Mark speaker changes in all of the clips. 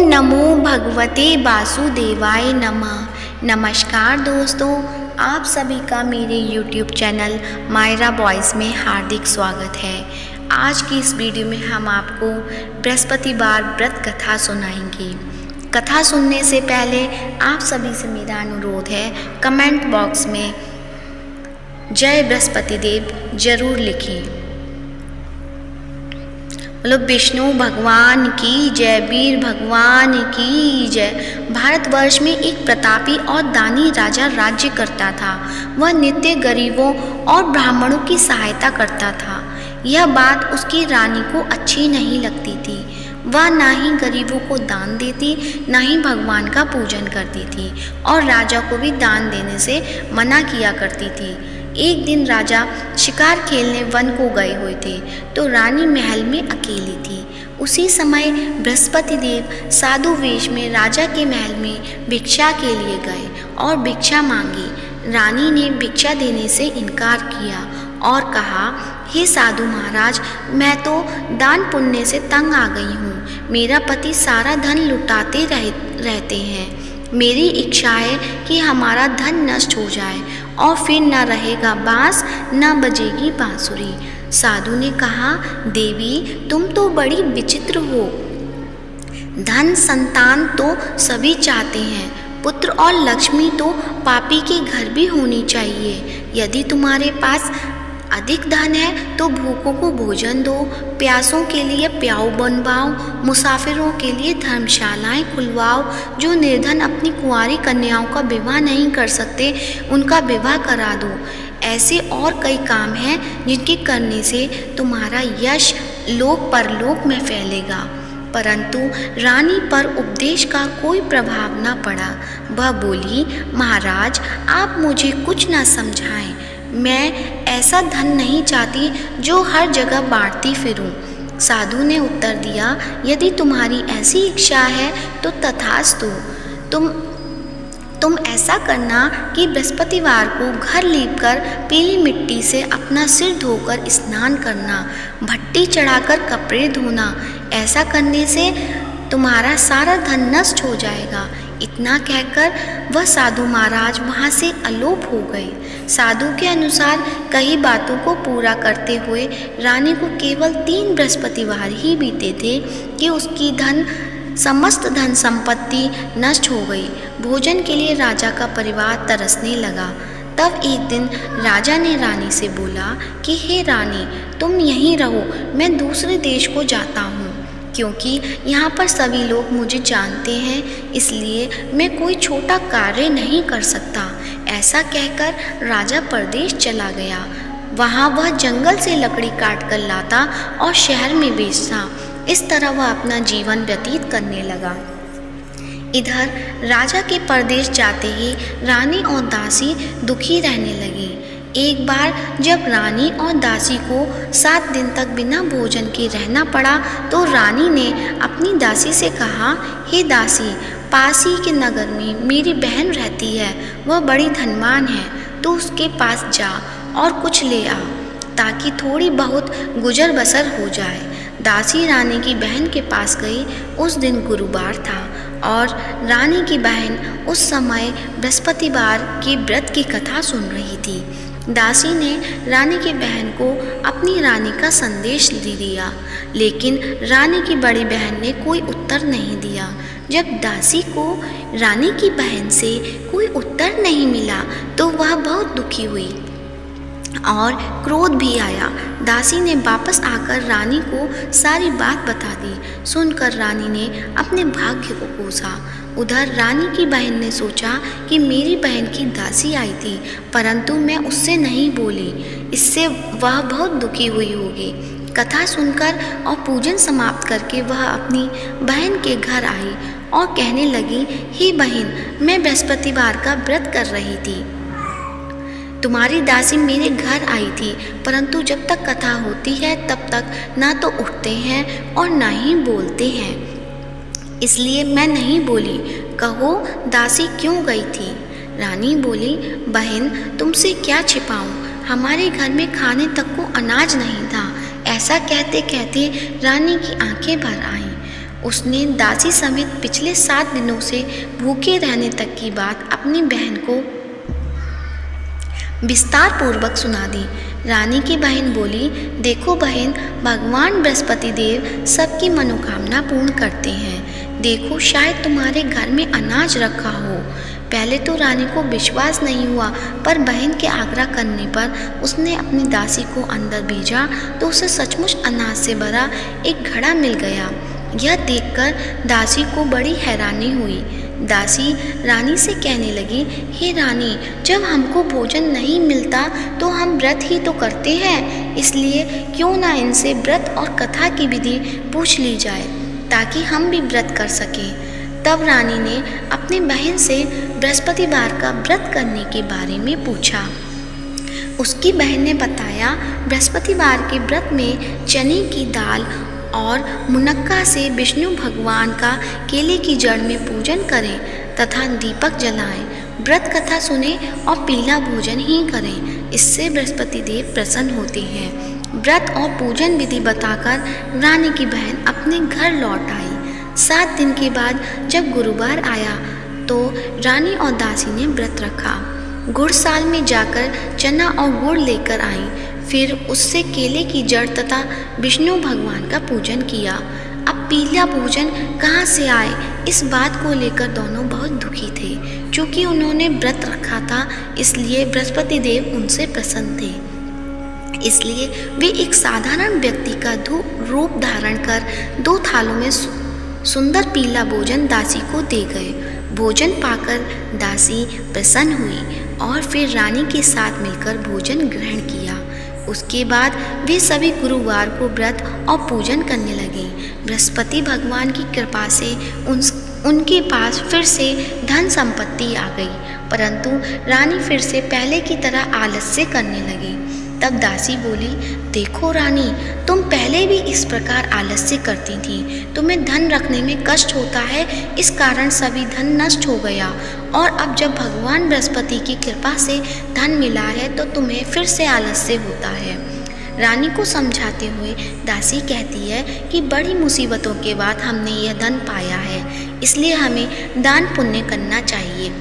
Speaker 1: नमो भगवते वासुदेवाय नमः। नमस्कार दोस्तों, आप सभी का मेरे YouTube चैनल मायरा बॉयज़ में हार्दिक स्वागत है। आज की इस वीडियो में हम आपको बृहस्पतिवार व्रत कथा सुनाएंगे। कथा सुनने से पहले आप सभी से मेरा अनुरोध है, कमेंट बॉक्स में जय बृहस्पति देव जरूर लिखें। बोलो विष्णु भगवान की जय, वीर भगवान की जय। भारतवर्ष में एक प्रतापी और दानी राजा राज्य करता था। वह नित्य गरीबों और ब्राह्मणों की सहायता करता था। यह बात उसकी रानी को अच्छी नहीं लगती थी। वह ना ही गरीबों को दान देती, ना ही भगवान का पूजन करती थी और राजा को भी दान देने से मना किया करती थी। एक दिन राजा शिकार खेलने वन को गए हुए थे तो रानी महल में अकेली थी। उसी समय बृहस्पति देव साधु वेश में राजा के महल में भिक्षा के लिए गए और भिक्षा मांगी। रानी ने भिक्षा देने से इनकार किया और कहा, हे साधु महाराज, मैं तो दान पुण्य से तंग आ गई हूँ। मेरा पति सारा धन लुटाते रहते हैं। मेरी इच्छा है कि हमारा धन नष्ट हो जाए और फिर न रहेगा बांस न बजेगी बांसुरी। साधु ने कहा, देवी तुम तो बड़ी विचित्र हो। धन संतान तो सभी चाहते हैं, पुत्र और लक्ष्मी तो पापी के घर भी होनी चाहिए। यदि तुम्हारे पास अधिक धन है तो भूखों को भोजन दो, प्यासों के लिए प्याऊ बनवाओ, मुसाफिरों के लिए धर्मशालाएं खुलवाओ। जो निर्धन अपनी कुंवारी कन्याओं का विवाह नहीं कर सकते उनका विवाह करा दो। ऐसे और कई काम हैं जिनके करने से तुम्हारा यश लोक परलोक में फैलेगा। परंतु रानी पर उपदेश का कोई प्रभाव न पड़ा। वह बोली, महाराज आप मुझे कुछ न समझाएं। मैं ऐसा धन नहीं चाहती जो हर जगह बांटती फिरूं। साधु ने उत्तर दिया, यदि तुम्हारी ऐसी इच्छा है तो तथास्तु। तुम ऐसा करना कि बृहस्पतिवार को घर लीपकर पीली मिट्टी से अपना सिर धोकर स्नान करना, भट्टी चढ़ाकर कपड़े धोना। ऐसा करने से तुम्हारा सारा धन नष्ट हो जाएगा। इतना कहकर वह साधु महाराज वहाँ से अलोप हो गए। साधु के अनुसार कई बातों को पूरा करते हुए रानी को केवल 3 बृहस्पतिवार ही बीते थे कि उसकी समस्त धन संपत्ति नष्ट हो गई। भोजन के लिए राजा का परिवार तरसने लगा। तब एक दिन राजा ने रानी से बोला कि हे रानी, तुम यहीं रहो, मैं दूसरे देश को जाता हूँ, क्योंकि यहाँ पर सभी लोग मुझे जानते हैं, इसलिए मैं कोई छोटा कार्य नहीं कर सकता। ऐसा कहकर राजा परदेश चला गया। वहाँ वह जंगल से लकड़ी काट कर लाता और शहर में बेचता। इस तरह वह अपना जीवन व्यतीत करने लगा। इधर राजा के परदेश जाते ही रानी और दासी दुखी रहने लगी। एक बार जब रानी और दासी को 7 दिन तक बिना भोजन के रहना पड़ा तो रानी ने अपनी दासी से कहा, हे दासी, पास ही के नगर में मेरी बहन रहती है, वह बड़ी धनवान है, तो उसके पास जा और कुछ ले आ ताकि थोड़ी बहुत गुजर बसर हो जाए। दासी रानी की बहन के पास गई। उस दिन गुरुवार था और रानी की बहन उस समय बृहस्पतिवार के व्रत की कथा सुन रही थी। दासी ने रानी की बहन को अपनी रानी का संदेश दे दिया, लेकिन रानी की बड़ी बहन ने कोई उत्तर नहीं दिया। जब दासी को रानी की बहन से कोई उत्तर नहीं मिला तो वह बहुत दुखी हुई और क्रोध भी आया। दासी ने वापस आकर रानी को सारी बात बता दी। सुनकर रानी ने अपने भाग्य को कोसा। उधर रानी की बहन ने सोचा कि मेरी बहन की दासी आई थी, परंतु मैं उससे नहीं बोली, इससे वह बहुत दुखी हुई होगी। कथा सुनकर और पूजन समाप्त करके वह अपनी बहन के घर आई और कहने लगी, हे बहन, मैं बृहस्पतिवार का व्रत कर रही थी। तुम्हारी दासी मेरे घर आई थी, परंतु जब तक कथा होती है तब तक ना तो उठते हैं और ना ही बोलते हैं, इसलिए मैं नहीं बोली। कहो दासी क्यों गई थी? रानी बोली, बहन तुमसे क्या छिपाऊं, हमारे घर में खाने तक को अनाज नहीं था। ऐसा कहते कहते रानी की आंखें भर आईं। उसने दासी समेत पिछले 7 दिनों से भूखे रहने तक की बात अपनी बहन को विस्तार पूर्वक सुना दी। रानी की बहन बोली, देखो बहन, भगवान बृहस्पति देव सबकी मनोकामना पूर्ण करते हैं। देखो, शायद तुम्हारे घर में अनाज रखा हो। पहले तो रानी को विश्वास नहीं हुआ, पर बहन के आग्रह करने पर उसने अपनी दासी को अंदर भेजा तो उसे सचमुच अनाज से भरा एक घड़ा मिल गया। यह देखकर दासी को बड़ी हैरानी हुई। दासी रानी से कहने लगी, हे रानी, जब हमको भोजन नहीं मिलता तो हम व्रत ही तो करते हैं, इसलिए क्यों ना इनसे व्रत और कथा की विधि पूछ ली जाए ताकि हम भी व्रत कर सकें। तब रानी ने अपनी बहन से बृहस्पतिवार का व्रत करने के बारे में पूछा। उसकी बहन ने बताया, बृहस्पतिवार के व्रत में चने की दाल और मुनक्का से विष्णु भगवान का केले की जड़ में पूजन करें तथा दीपक जलाएं, व्रत कथा सुने और पीला भोजन ही करें। इससे बृहस्पति देव प्रसन्न होते हैं। व्रत और पूजन विधि बताकर रानी की बहन अपने घर लौट आई। 7 दिन के बाद जब गुरुवार आया तो रानी और दासी ने व्रत रखा। गुड़साल में जाकर चना और गुड़ लेकर आई, फिर उससे केले की जड़ तथा विष्णु भगवान का पूजन किया। अब पीला भोजन कहाँ से आए, इस बात को लेकर दोनों बहुत दुखी थे। क्योंकि उन्होंने व्रत रखा था, इसलिए बृहस्पति देव उनसे प्रसन्न थे। इसलिए वे एक साधारण व्यक्ति का रूप धारण कर 2 थालों में सुंदर पीला भोजन दासी को दे गए। भोजन पाकर दासी प्रसन्न हुई और फिर रानी के साथ मिलकर भोजन ग्रहण किया। उसके बाद वे सभी गुरुवार को व्रत और पूजन करने लगे। बृहस्पति भगवान की कृपा से उनके पास फिर से धन संपत्ति आ गई, परंतु रानी फिर से पहले की तरह आलस्य करने लगी। तब दासी बोली, देखो रानी, तुम पहले भी इस प्रकार आलस्य करती थी। तुम्हें धन रखने में कष्ट होता है, इस कारण सभी धन नष्ट हो गया, और अब जब भगवान बृहस्पति की कृपा से धन मिला है तो तुम्हें फिर से आलस्य होता है। रानी को समझाते हुए दासी कहती है कि बड़ी मुसीबतों के बाद हमने यह धन पाया है, इसलिए हमें दान पुण्य करना चाहिए,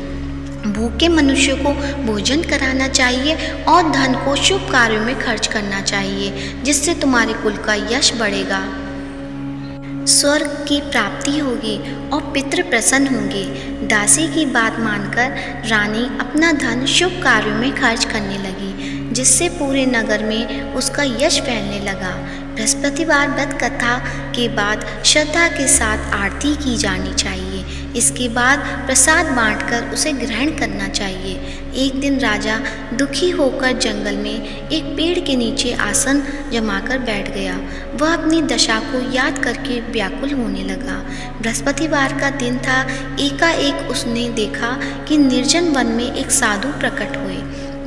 Speaker 1: भूखे मनुष्य को भोजन कराना चाहिए और धन को शुभ कार्यों में खर्च करना चाहिए, जिससे तुम्हारे कुल का यश बढ़ेगा, स्वर्ग की प्राप्ति होगी और पितृ प्रसन्न होंगे। दासी की बात मानकर रानी अपना धन शुभ कार्यों में खर्च करने लगी, जिससे पूरे नगर में उसका यश फैलने लगा। बृहस्पतिवार व्रत कथा के बाद श्रद्धा के साथ आरती की जानी चाहिए। इसके बाद प्रसाद बांटकर उसे ग्रहण करना चाहिए। एक दिन राजा दुखी होकर जंगल में एक पेड़ के नीचे आसन जमाकर बैठ गया। वह अपनी दशा को याद करके व्याकुल होने लगा। बृहस्पतिवार का दिन था। एकाएक उसने देखा कि निर्जन वन में एक साधु प्रकट हुए।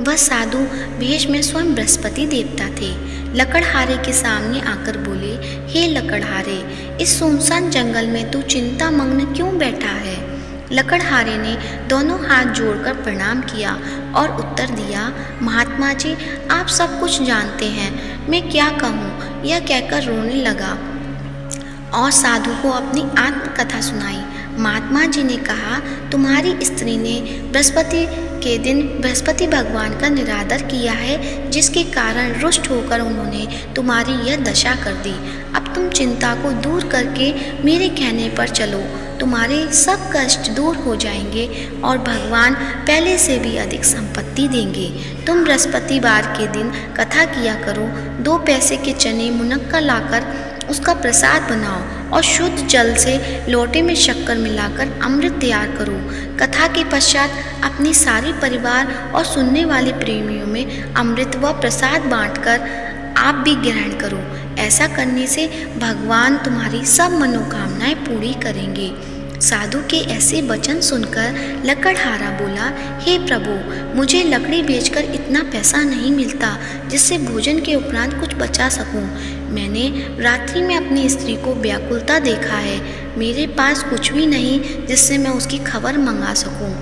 Speaker 1: वह साधु वेश में स्वयं बृहस्पति देवता थे। लकड़हारे के सामने आकर बोले, हे लकड़हारे, इस सुनसान जंगल में तू चिंता मग्न क्यों बैठा है? लकड़हारे ने दोनों हाथ जोड़कर प्रणाम किया और उत्तर दिया, महात्मा जी, आप सब कुछ जानते हैं, मैं क्या कहूँ? यह कहकर रोने लगा और साधु को अपनी आत्मकथा सुनाई। महात्मा जी ने कहा, तुम्हारी स्त्री ने बृहस्पति के दिन बृहस्पति भगवान का निरादर किया है, जिसके कारण रुष्ट होकर उन्होंने तुम्हारी यह दशा कर दी। अब तुम चिंता को दूर करके मेरे कहने पर चलो, तुम्हारे सब कष्ट दूर हो जाएंगे और भगवान पहले से भी अधिक संपत्ति देंगे। तुम बृहस्पतिवार के दिन कथा किया करो। 2 पैसे के चने मुनक्का लाकर उसका प्रसाद बनाओ और शुद्ध जल से लोटे में शक्कर मिलाकर अमृत तैयार करो। कथा के पश्चात अपने सारे परिवार और सुनने वाले प्रेमियों में अमृत व प्रसाद बांटकर आप भी ग्रहण करो। ऐसा करने से भगवान तुम्हारी सब मनोकामनाएं पूरी करेंगे। साधु के ऐसे वचन सुनकर लकड़हारा बोला, हे प्रभु, मुझे लकड़ी बेचकर इतना पैसा नहीं मिलता जिससे भोजन के उपरांत कुछ बचा सकूं। मैंने रात्रि में अपनी स्त्री को व्याकुलता देखा है। मेरे पास कुछ भी नहीं जिससे मैं उसकी खबर मंगा सकूं।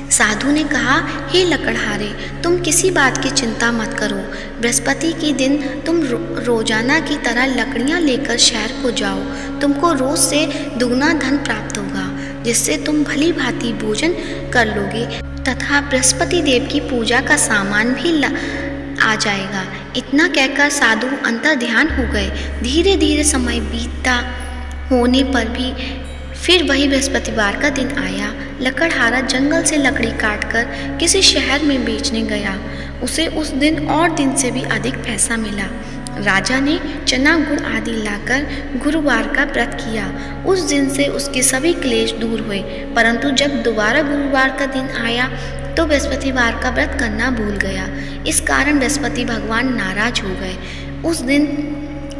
Speaker 1: साधु ने कहा, हे लकड़हारे, तुम किसी बात की चिंता मत करो। बृहस्पति के दिन तुम रोजाना की तरह लकड़ियां लेकर शहर को जाओ। तुमको रोज से दुगना धन प्राप्त होगा, जिससे तुम भली भांति भोजन कर लोगे तथा बृहस्पति देव की पूजा का सामान भी आ जाएगा। इतना कहकर साधु अंतर ध्यान हो गए। धीरे धीरे समय बीतता होने पर भी फिर वही बृहस्पतिवार का दिन आया। लकड़हारा जंगल से लकड़ी काटकर किसी शहर में बेचने गया। उसे उस दिन और दिन से भी अधिक पैसा मिला। राजा ने चना गुड़ आदि लाकर गुरुवार का व्रत किया। उस दिन से उसके सभी क्लेश दूर हुए। परंतु जब दोबारा गुरुवार का दिन आया तो बृहस्पतिवार का व्रत करना भूल गया। इस कारण बृहस्पति भगवान नाराज हो गए। उस दिन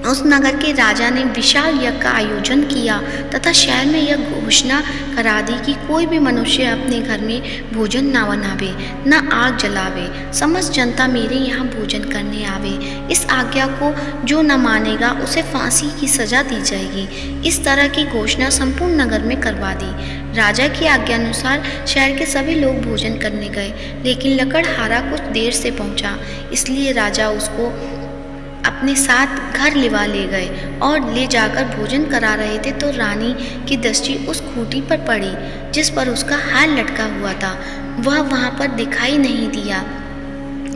Speaker 1: उस नगर के राजा ने विशाल यज्ञ का आयोजन किया तथा शहर में यह घोषणा करा दी कि कोई भी मनुष्य अपने घर में भोजन न बनावे, न आग जलावे। समस्त जनता मेरे यहाँ भोजन करने आवे। इस आज्ञा को जो न मानेगा उसे फांसी की सजा दी जाएगी। इस तरह की घोषणा संपूर्ण नगर में करवा दी। राजा की आज्ञा अनुसार शहर के सभी लोग भोजन करने गए, लेकिन लकड़हारा कुछ देर से पहुंचा। इसलिए राजा उसको अपने साथ घर लिवा ले गए और ले जाकर भोजन करा रहे थे तो रानी की दृष्टि उस खूंटी पर पड़ी जिस पर उसका हार लटका हुआ था। वह वहां पर दिखाई नहीं दिया।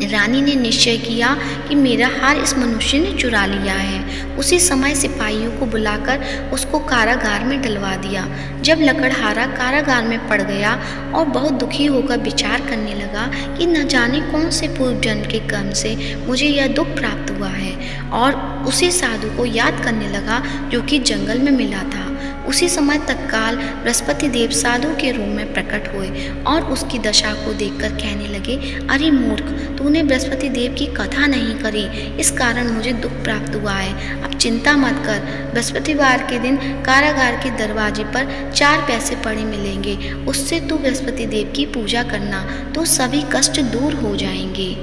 Speaker 1: रानी ने निश्चय किया कि मेरा हार इस मनुष्य ने चुरा लिया है। उसी समय सिपाहियों को बुलाकर उसको कारागार में डलवा दिया। जब लकड़हारा कारागार में पड़ गया और बहुत दुखी होकर विचार करने लगा कि न जाने कौन से पूर्व जन्म के कर्म से मुझे यह दुख प्राप्त हुआ है, और उसी साधु को याद करने लगा जो कि जंगल में मिला था। उसी समय तत्काल बृहस्पति देव साधु के रूप में प्रकट हुए और उसकी दशा को देखकर कहने लगे, अरे मूर्ख, तूने बृहस्पति देव की कथा नहीं करी, इस कारण मुझे दुख प्राप्त हुआ है। अब चिंता मत कर। बृहस्पतिवार के दिन कारागार के दरवाजे पर 4 पैसे पड़े मिलेंगे। उससे तू बृहस्पति देव की पूजा करना तो सभी कष्ट दूर हो जाएंगे।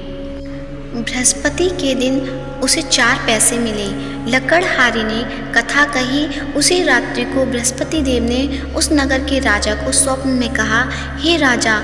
Speaker 1: बृहस्पति के दिन उसे 4 पैसे मिले। लकड़हारे ने कथा कही। उसी रात्रि को बृहस्पति देव ने उस नगर के राजा को स्वप्न में कहा, हे राजा,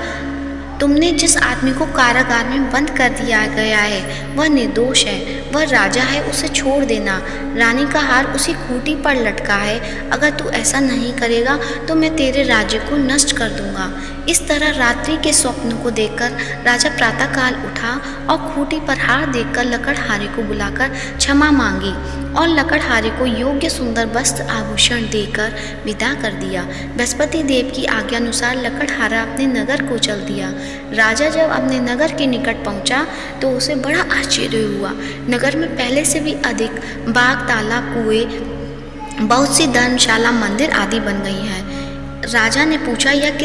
Speaker 1: तुमने जिस आदमी को कारागार में बंद कर दिया गया है वह निर्दोष है, वह राजा है, उसे छोड़ देना। रानी का हार उसी खूंटी पर लटका है। अगर तू ऐसा नहीं करेगा तो मैं तेरे राज्य को नष्ट कर दूंगा। इस तरह रात्रि के स्वप्न को देखकर राजा प्रातःकाल उठा और खूंटी पर हार देखकर लकड़हारे को बुलाकर क्षमा मांगी और लकड़हारे को योग्य सुंदर वस्त्र आभूषण देकर विदा कर दिया। बृहस्पति देव की आज्ञा अनुसार लकड़हारा अपने नगर को चल दिया। राजा जब अपने नगर के निकट पहुंचा तो उसे बड़ा आश्चर्य हुआ। नगर में पहले से भी अधिक बाग, तालाब, कुएं, बहुत सी धर्मशाला, मंदिर आदि बन गई हैं। राजा ने पूछा, यह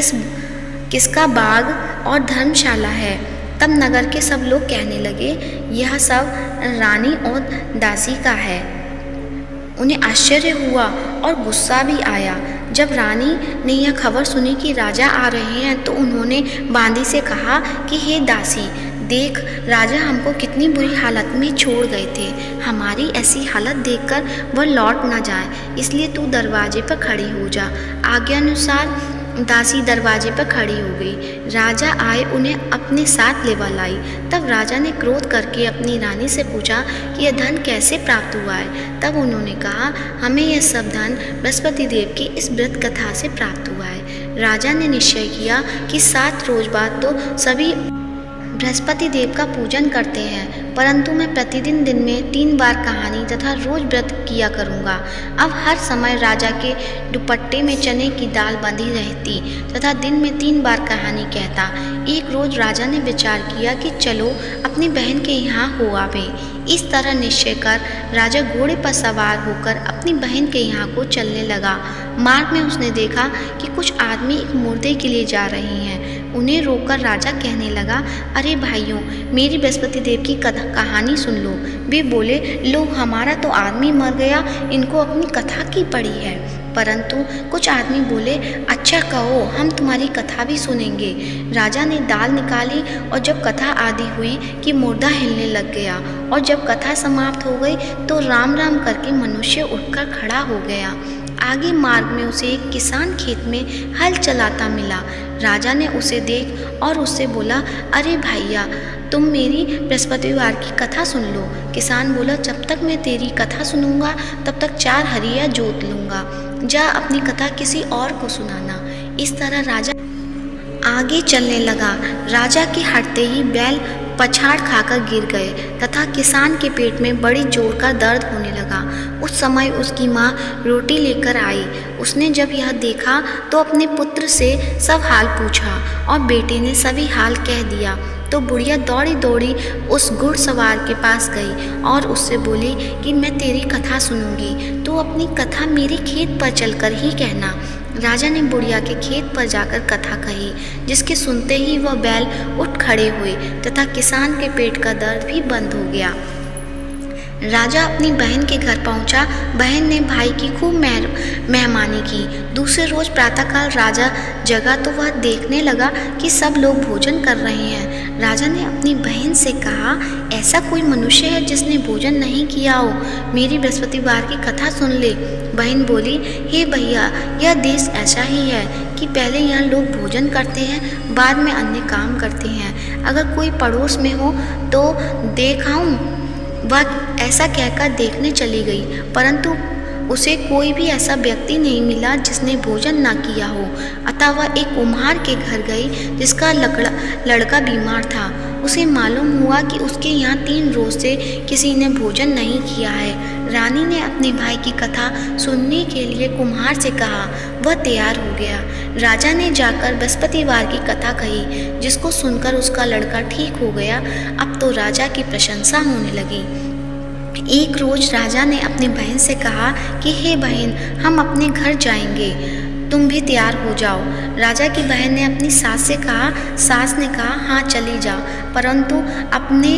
Speaker 1: किसका बाग और धर्मशाला है? तब नगर के सब लोग कहने लगे, यह सब रानी और दासी का है। उन्हें आश्चर्य हुआ और गुस्सा भी आया। जब रानी ने यह खबर सुनी कि राजा आ रहे हैं तो उन्होंने बांदी से कहा कि हे दासी, देख, राजा हमको कितनी बुरी हालत में छोड़ गए थे। हमारी ऐसी हालत देखकर वह लौट ना जाए, इसलिए तू दरवाजे पर खड़ी हो जा। आज्ञानुसार दासी दरवाजे पर खड़ी हो गई। राजा आए, उन्हें अपने साथ लेवा लाई। तब राजा ने क्रोध करके अपनी रानी से पूछा कि यह धन कैसे प्राप्त हुआ है। तब उन्होंने कहा, हमें यह सब धन बृहस्पति देव की इस व्रत कथा से प्राप्त हुआ है। राजा ने निश्चय किया कि 7 रोज बाद तो सभी बृहस्पति देव का पूजन करते हैं, परंतु मैं प्रतिदिन दिन में 3 बार कहानी तथा रोज व्रत किया करूँगा। अब हर समय राजा के दुपट्टे में चने की दाल बंधी रहती तथा दिन में 3 बार कहानी कहता। एक रोज राजा ने विचार किया कि चलो अपनी बहन के यहाँ हो आवे। इस तरह निश्चय कर राजा घोड़े पर सवार होकर अपनी बहन के यहाँ को चलने लगा। मार्ग में उसने देखा कि कुछ आदमी एक मुर्दे के लिए जा रहे हैं। उन्हें रोककर राजा कहने लगा, अरे भाइयों, मेरी बृहस्पति देव की कहानी सुन लो। वे बोले, लो, हमारा तो आदमी मर गया, इनको अपनी कथा की पड़ी है। परंतु कुछ आदमी बोले, अच्छा कहो, हम तुम्हारी कथा भी सुनेंगे। राजा ने दाल निकाली और जब कथा आदि हुई कि मुर्दा हिलने लग गया, और जब कथा समाप्त हो गई तो राम राम करके मनुष्य उठकर खड़ा हो गया। आगे मार्ग में उसे एक किसान खेत में हल चलाता मिला। राजा ने उसे देख और उससे बोला, अरे भैया, तुम मेरी बृहस्पतिवार की कथा सुन लो। किसान बोला, जब तक मैं तेरी कथा सुनूंगा तब तक 4 हरिया जोत लूँगा। जा अपनी कथा किसी और को सुनाना। इस तरह राजा आगे चलने लगा। राजा के हटते ही बैल पछाड़ खाकर गिर गए तथा किसान के पेट में बड़ी जोर का दर्द होने लगा। उस समय उसकी माँ रोटी लेकर आई। उसने जब यह देखा तो अपने पुत्र से सब हाल पूछा और बेटे ने सभी हाल कह दिया। तो बुढ़िया दौड़ी दौड़ी उस घुड़सवार के पास गई और उससे बोली कि मैं तेरी कथा सुनूंगी, तो अपनी कथा मेरे खेत पर चलकर ही कहना। राजा ने बुढ़िया के खेत पर जाकर कथा कही, जिसके सुनते ही वह बैल उठ खड़े हुए तथा किसान के पेट का दर्द भी बंद हो गया। राजा अपनी बहन के घर पहुंचा। बहन ने भाई की खूब मेहमानी की। दूसरे रोज प्रातःकाल राजा जगा तो वह देखने लगा कि सब लोग भोजन कर रहे हैं। राजा ने अपनी बहन से कहा, ऐसा कोई मनुष्य है जिसने भोजन नहीं किया हो? मेरी बृहस्पतिवार की कथा सुन ले। बहन बोली, हे भैया, यह देश ऐसा ही है कि पहले यहाँ लोग भोजन करते हैं, बाद में अन्य काम करते हैं। अगर कोई पड़ोस में हो तो देख आऊं। वह ऐसा कहकर देखने चली गई, परंतु उसे कोई भी ऐसा व्यक्ति नहीं मिला जिसने भोजन ना किया हो। अतः वह एक कुम्हार के घर गई जिसका लड़का बीमार था। उसे मालूम हुआ कि उसके यहाँ 3 रोज से किसी ने भोजन नहीं किया है। रानी ने अपने भाई की कथा सुनने के लिए कुम्हार से कहा। वह तैयार हो गया। राजा ने जाकर बृहस्पतिवार की कथा कही, जिसको सुनकर उसका लड़का ठीक हो गया। अब तो राजा की प्रशंसा होने लगी। एक रोज राजा ने अपनी बहन से कहा कि हे बहन, हम अपने घर जाएंगे, तुम भी तैयार हो जाओ। राजा की बहन ने अपनी सास से कहा। सास ने कहा, हाँ चली जा, परंतु अपने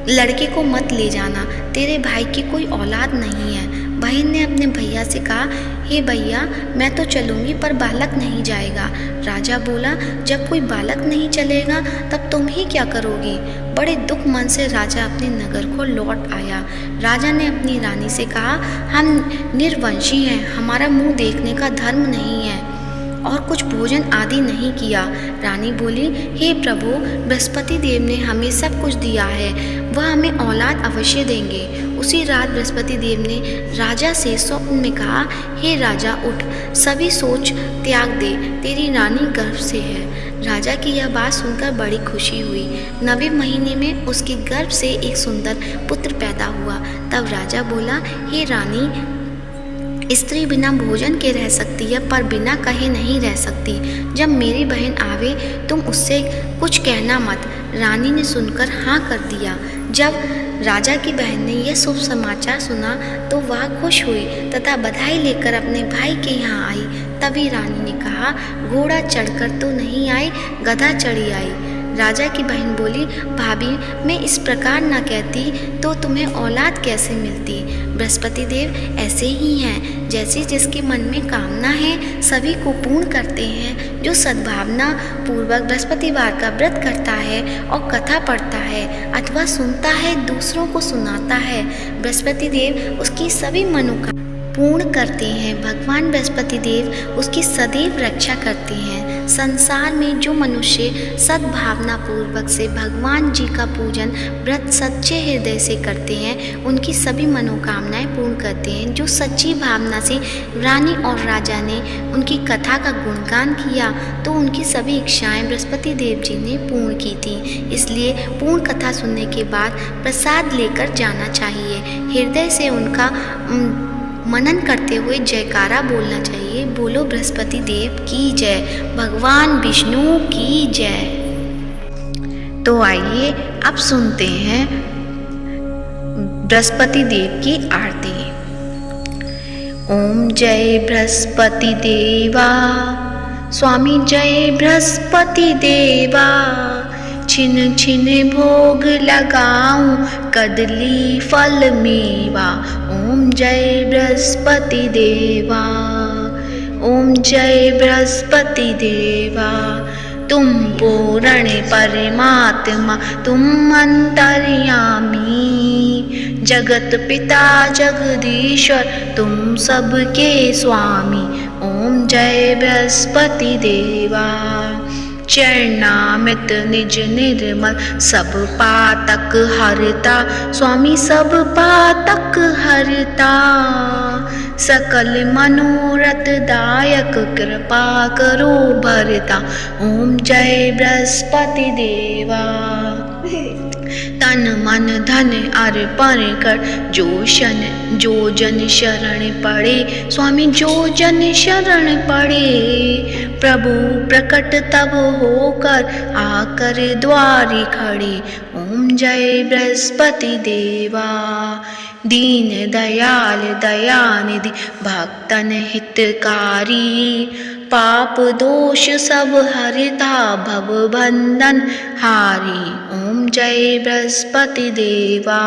Speaker 1: लड़के को मत ले जाना, तेरे भाई की कोई औलाद नहीं है। बहन ने अपने भैया से कहा, हे भैया, मैं तो चलूँगी पर बालक नहीं जाएगा। राजा बोला, जब कोई बालक नहीं चलेगा तब तुम ही क्या करोगी? बड़े दुख मन से राजा अपने नगर को लौट आया। राजा ने अपनी रानी से कहा, हम निर्वंशी हैं, हमारा मुंह देखने का धर्म नहीं है और कुछ भोजन आदि नहीं किया। रानी बोली, हे प्रभु, बृहस्पति देव ने हमें सब कुछ दिया है, वह हमें औलाद अवश्य देंगे। उसी रात बृहस्पति देव ने राजा से स्वप्न में कहा, हे राजा, उठ, सभी सोच त्याग दे, तेरी रानी गर्भ से है। राजा की यह बात सुनकर बड़ी खुशी हुई। 9वें महीने में उसके गर्भ से एक सुंदर पुत्र पैदा हुआ। तब राजा बोला, हे रानी, स्त्री बिना भोजन के रह सकती है पर बिना कहे नहीं रह सकती। जब मेरी बहन आवे तुम उससे कुछ कहना मत। रानी ने सुनकर हाँ कर दिया। जब राजा की बहन ने यह शुभ समाचार सुना तो वह खुश हुई तथा बधाई लेकर अपने भाई के यहाँ आई। तभी रानी ने कहा, घोड़ा चढ़कर तो नहीं आई, गधा चढ़ी आई। राजा की बहन बोली, भाभी, मैं इस प्रकार न कहती तो तुम्हें औलाद कैसे मिलती? बृहस्पति देव ऐसे ही हैं, जैसे जिसके मन में कामना है सभी को पूर्ण करते हैं। जो सद्भावना पूर्वक बृहस्पतिवार का व्रत करता है और कथा पढ़ता है अथवा सुनता है, दूसरों को सुनाता है, बृहस्पति देव उसकी सभी मनोकामना पूर्ण करते हैं। भगवान बृहस्पति देव उसकी सदैव रक्षा करते हैं। संसार में जो मनुष्य सद्भावना पूर्वक से भगवान जी का पूजन व्रत सच्चे हृदय से करते हैं, उनकी सभी मनोकामनाएं पूर्ण करते हैं। जो सच्ची भावना से रानी और राजा ने उनकी कथा का गुणगान किया तो उनकी सभी इच्छाएं बृहस्पति देव जी ने पूर्ण की थी। इसलिए पूर्ण कथा सुनने के बाद प्रसाद लेकर जाना चाहिए। हृदय से उनका मनन करते हुए जयकारा बोलना चाहिए। बोलो बृहस्पति देव की जय, भगवान विष्णु की जय। तो आइए अब सुनते हैं बृहस्पति देव की आरती। ओम जय बृहस्पति देवा, स्वामी जय बृहस्पति देवा। छिन छिन भोग लगाऊं, कदली फल मेवा। ओम जय बृहस्पति देवा, ओम जय बृहस्पति देवा। तुम पूर्ण परमात्मा, तुम अंतर्यामी। जगत पिता जगदीश्वर तुम सबके स्वामी, ओम जय बृहस्पति देवा। चरणामृत निज निर्मल सब पातक हरता, स्वामी सब पातक हरता। सकल मनोरथ दायक कृपा करो भरता, ओम जय बृहस्पति देवा। तन मन धन अर्पण कर जो जन शरण पड़े, स्वामी जो जन शरण पड़े। प्रभु प्रकट तब होकर आकर द्वारी खड़े, ओम जय बृहस्पति देवा। दीन दयाल दयानिधि भक्तन हितकारी, पाप दोष सब हरता भव बंधन हारी, ओम जय बृहस्पति देवा।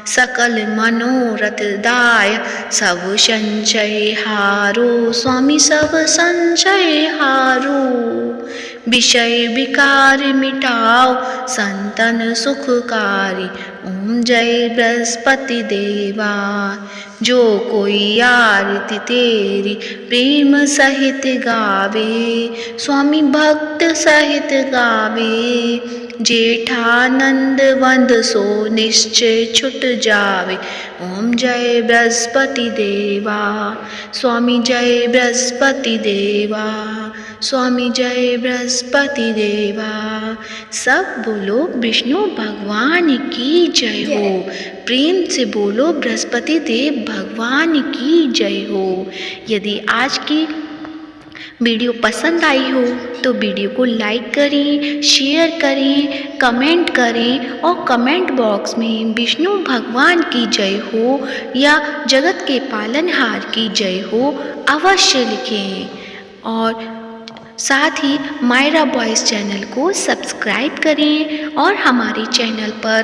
Speaker 1: सकल मनोरथ दाय सब संचय हारो, स्वामी सब संचय हारो। विषय विकार मिटाओ संतन सुखकारी, ओम जय बृहस्पति देवा। जो कोई आरती तेरी प्रेम सहित गावे, स्वामी भक्त सहित गावे। जेठानंद वंद सो निश्चय छुट जावे, ओम जय बृहस्पति देवा। स्वामी जय बृहस्पति देवा, स्वामी जय बृहस्पति देवा। सब बोलो विष्णु भगवान की जय हो। प्रेम से बोलो बृहस्पति देव भगवान की जय हो। यदि आज की वीडियो पसंद आई हो तो वीडियो को लाइक करें, शेयर करें, कमेंट करें और कमेंट बॉक्स में विष्णु भगवान की जय हो या जगत के पालनहार की जय हो अवश्य लिखें। और साथ ही मायरा बॉयज़ चैनल को सब्सक्राइब करें और हमारे चैनल पर